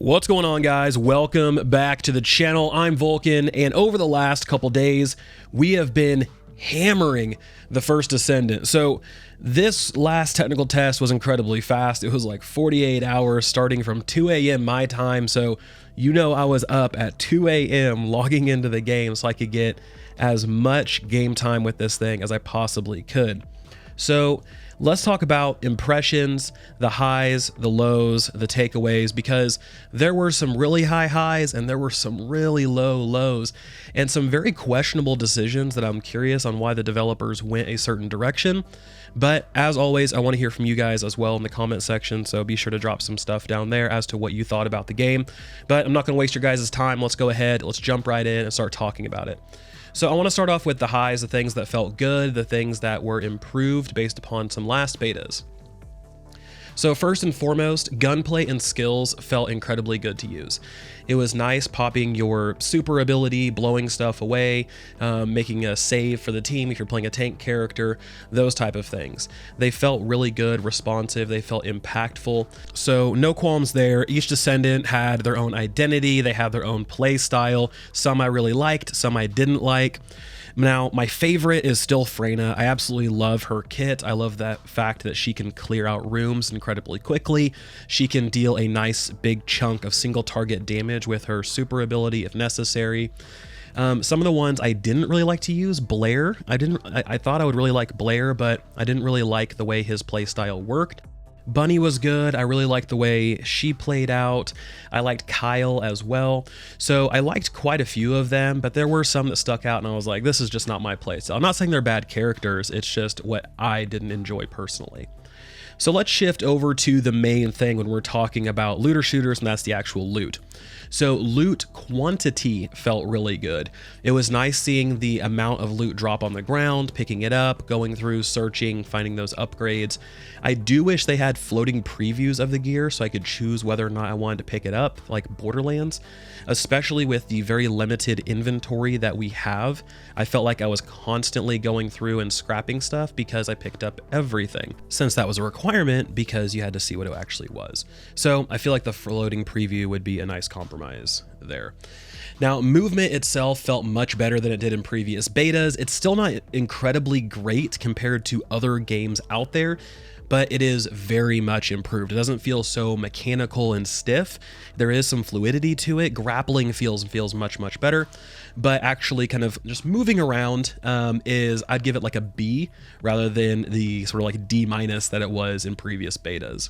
What's going on, guys? Welcome back to the channel. I'm Vulkan, and over the last couple days, we have been hammering the First Descendant. So this last technical test was incredibly fast. It was like 48 hours starting from 2 a.m. my time. So you know I was up at 2 a.m. logging into the game so I could get as much game time with this thing as I possibly could. So let's talk about impressions, the highs, the lows, the takeaways, because there were some really high highs and there were some really low lows and some very questionable decisions that I'm curious on why the developers went a certain direction. But as always, I want to hear from you guys as well in the comment section, so be sure to drop some stuff down there as to what you thought about the game. But I'm not going to waste your guys' time. Let's go ahead, let's jump right in and start talking about it. So I want to start off with the highs, the things that felt good, the things that were improved based upon some last betas. So first and foremost, gunplay and skills felt incredibly good to use. It was nice popping your super ability, blowing stuff away, making a save for the team if you're playing a tank character, those type of things. They felt really good, responsive, they felt impactful. So no qualms there. Each Descendant had their own identity, they had their own play style. Some I really liked, some I didn't like. Now, my favorite is still Freyna. I absolutely love her kit. I love that fact that she can clear out rooms incredibly quickly. She can deal a nice big chunk of single target damage with her super ability if necessary. Some of the ones I didn't really like to use, Blair. I thought I would really like Blair, but I didn't really like the way his playstyle worked. Bunny was good. I really liked the way she played out. I liked Kyle as well. So I liked quite a few of them, but there were some that stuck out and I was like, this is just not my playstyle. I'm not saying they're bad characters, it's just what I didn't enjoy personally. So let's shift over to the main thing when we're talking about looter shooters, and that's the actual loot. So loot quantity felt really good. It was nice seeing the amount of loot drop on the ground, picking it up, going through, searching, finding those upgrades. I do wish they had floating previews of the gear so I could choose whether or not I wanted to pick it up, like Borderlands, especially with the very limited inventory that we have. I felt like I was constantly going through and scrapping stuff because I picked up everything, since that was a requirement because you had to see what it actually was. So I feel like the floating preview would be a nice compromise there. Now, movement itself felt much better than it did in previous betas. It's still not incredibly great compared to other games out there, but it is very much improved. It doesn't feel so mechanical and stiff. There is some fluidity to it. Grappling feels much better, but actually kind of just moving around I'd give it like a B rather than the sort of like D- that it was in previous betas.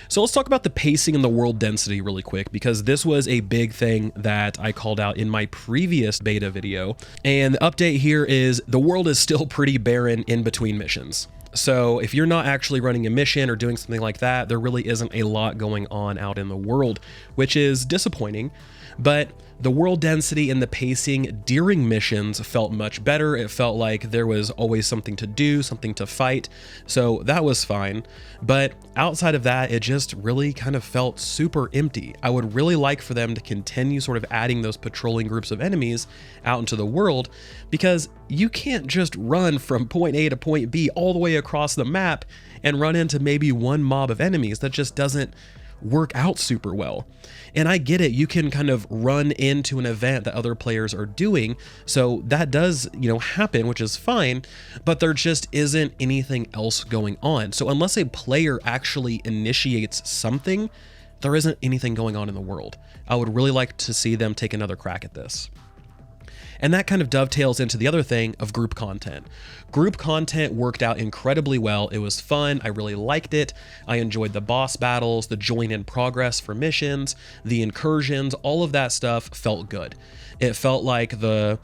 So let's talk about the pacing and the world density really quick, because this was a big thing that I called out in my previous beta video. And the update here is the world is still pretty barren in between missions. So if you're not actually running a mission or doing something like that, there really isn't a lot going on out in the world, which is disappointing. But the world density and the pacing during missions felt much better. It felt like there was always something to do, something to fight. So that was fine. But outside of that, it just really kind of felt super empty. I would really like for them to continue sort of adding those patrolling groups of enemies out into the world, because you can't just run from point A to point B all the way across the map and run into maybe one mob of enemies. That just doesn't work out super well. And I get it, you can kind of run into an event that other players are doing, so that does, happen, which is fine, but there just isn't anything else going on. So unless a player actually initiates something, there isn't anything going on in the world. I would really like to see them take another crack at this. And that kind of dovetails into the other thing of group content. Group content worked out incredibly well. It was fun. I really liked it. I enjoyed the boss battles, the join in progress for missions, the incursions, all of that stuff felt good. It felt like the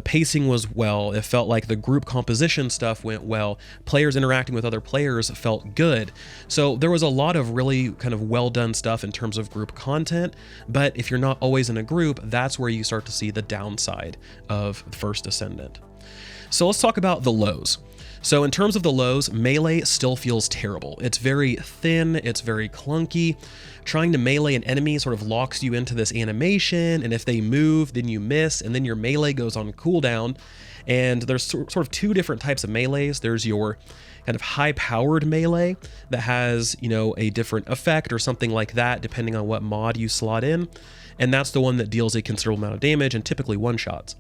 pacing was well. It felt like the group composition stuff went well. Players interacting with other players felt good. So there was a lot of really kind of well done stuff in terms of group content, but if you're not always in a group, that's where you start to see the downside of First Descendant. So let's talk about the lows. So in terms of the lows, melee still feels terrible. It's very thin, it's very clunky. Trying to melee an enemy sort of locks you into this animation, and if they move, then you miss, and then your melee goes on cooldown. And there's sort of two different types of melees. There's your kind of high-powered melee that has, you know, a different effect or something like that, depending on what mod you slot in. And that's the one that deals a considerable amount of damage and typically one-shots.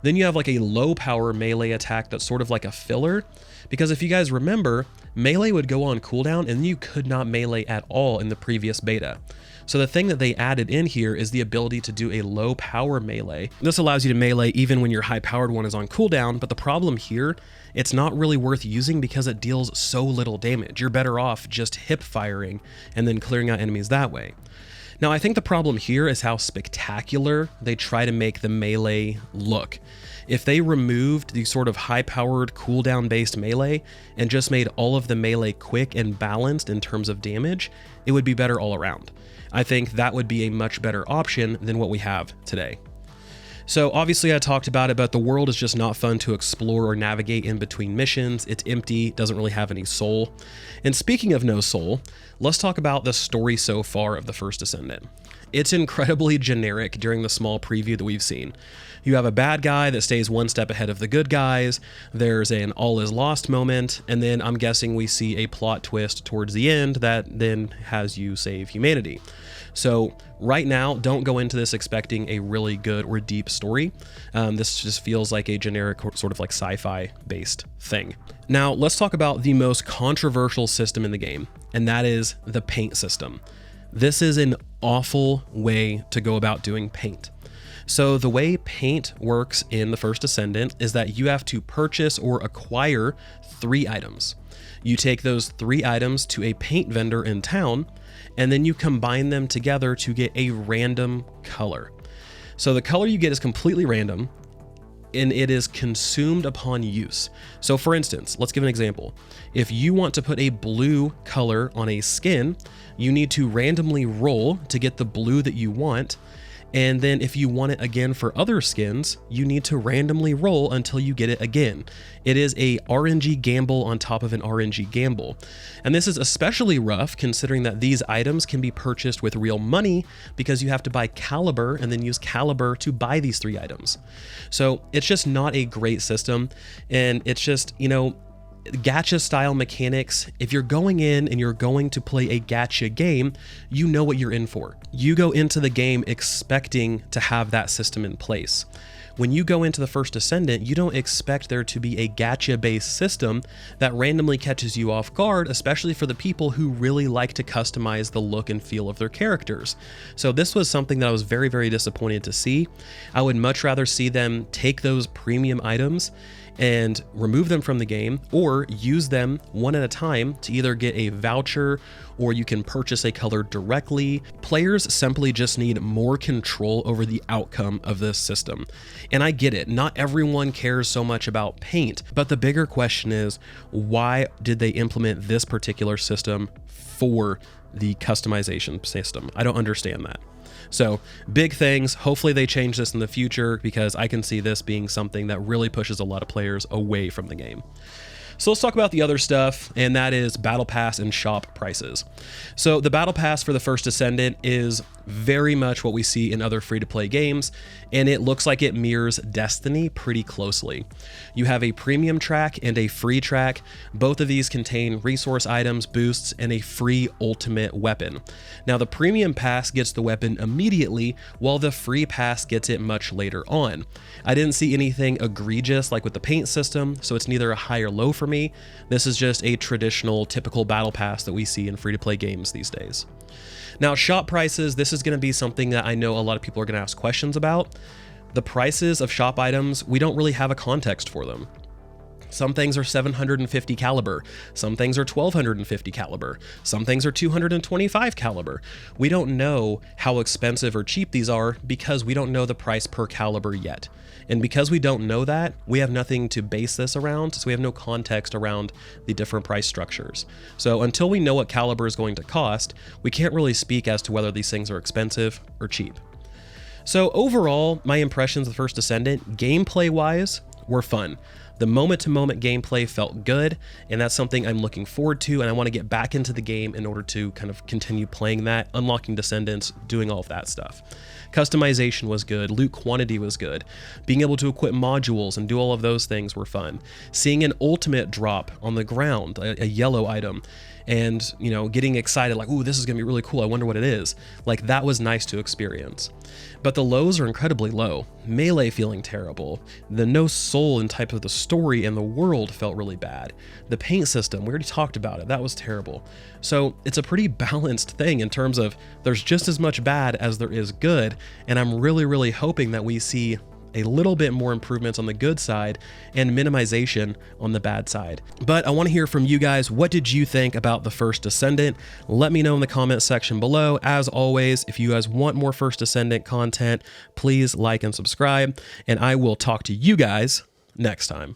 Then you have like a low power melee attack that's sort of like a filler, because if you guys remember, melee would go on cooldown and you could not melee at all in the previous beta. So the thing that they added in here is the ability to do a low power melee. This allows you to melee even when your high powered one is on cooldown, but the problem here, it's not really worth using because it deals so little damage. You're better off just hip firing and then clearing out enemies that way. Now, I think the problem here is how spectacular they try to make the melee look. If they removed the sort of high-powered cooldown-based melee and just made all of the melee quick and balanced in terms of damage, it would be better all around. I think that would be a much better option than what we have today. So obviously I talked about it, but the world is just not fun to explore or navigate in between missions. It's empty, doesn't really have any soul. And speaking of no soul, let's talk about the story so far of the First Descendant. It's incredibly generic during the small preview that we've seen. You have a bad guy that stays one step ahead of the good guys, there's an all is lost moment, and then I'm guessing we see a plot twist towards the end that then has you save humanity. So right now, don't go into this expecting a really good or deep story. This just feels like a generic sort of like sci-fi based thing. Now let's talk about the most controversial system in the game, and that is the paint system. This is an awful way to go about doing paint. So the way paint works in the First Descendant is that you have to purchase or acquire 3 items. You take those 3 items to a paint vendor in town, and then you combine them together to get a random color. So the color you get is completely random, and it is consumed upon use. So for instance, let's give an example. If you want to put a blue color on a skin, you need to randomly roll to get the blue that you want. And then if you want it again for other skins, you need to randomly roll until you get it again. It is a RNG gamble on top of an RNG gamble. And this is especially rough considering that these items can be purchased with real money because you have to buy caliber and then use caliber to buy these 3 items. So it's just not a great system. And it's just, you know, gacha style mechanics. If you're going in and you're going to play a gacha game, you know what you're in for. You go into the game expecting to have that system in place. When you go into the First Descendant, you don't expect there to be a gacha-based system that randomly catches you off guard, especially for the people who really like to customize the look and feel of their characters. So this was something that I was very, very disappointed to see. I would much rather see them take those premium items and remove them from the game, or use them one at a time to either get a voucher or you can purchase a color directly. Players simply just need more control over the outcome of this system. And I get it, not everyone cares so much about paint, but the bigger question is, why did they implement this particular system for the customization system? I don't understand that. So big things. Hopefully they change this in the future because I can see this being something that really pushes a lot of players away from the game. So let's talk about the other stuff, and that is Battle Pass and shop prices. So the Battle Pass for the First Descendant is very much what we see in other free-to-play games, and it looks like it mirrors Destiny pretty closely. You have a premium track and a free track. Both of these contain resource items, boosts, and a free ultimate weapon. Now the premium pass gets the weapon immediately, while the free pass gets it much later on. I didn't see anything egregious like with the paint system, so it's neither a high or low for me. This is just a traditional, typical battle pass that we see in free-to-play games these days. Now, shop prices, this is going to be something that I know a lot of people are going to ask questions about. The prices of shop items, we don't really have a context for them. Some things are 750 caliber, some things are 1250 caliber, some things are 225 caliber. We don't know how expensive or cheap these are because we don't know the price per caliber yet. And because we don't know that, we have nothing to base this around, so we have no context around the different price structures. So until we know what caliber is going to cost, we can't really speak as to whether these things are expensive or cheap. So overall, my impressions of the First Descendant, gameplay-wise, were fun. The moment-to-moment gameplay felt good, and that's something I'm looking forward to, and I want to get back into the game in order to kind of continue playing that, unlocking Descendants, doing all of that stuff. Customization was good, loot quantity was good, being able to equip modules and do all of those things were fun. Seeing an ultimate drop on the ground, a yellow item, and, you know, getting excited like, ooh, this is gonna be really cool, I wonder what it is. Like, that was nice to experience. But the lows are incredibly low. Melee feeling terrible. The no soul in type of the story and the world felt really bad. The paint system, we already talked about it, that was terrible. So it's a pretty balanced thing in terms of there's just as much bad as there is good, and I'm really hoping that we see a little bit more improvements on the good side and minimization on the bad side. But I want to hear from you guys. What did you think about the First Descendant? Let me know in the comment section below. As always, if you guys want more First Descendant content, please like and subscribe, and I will talk to you guys next time.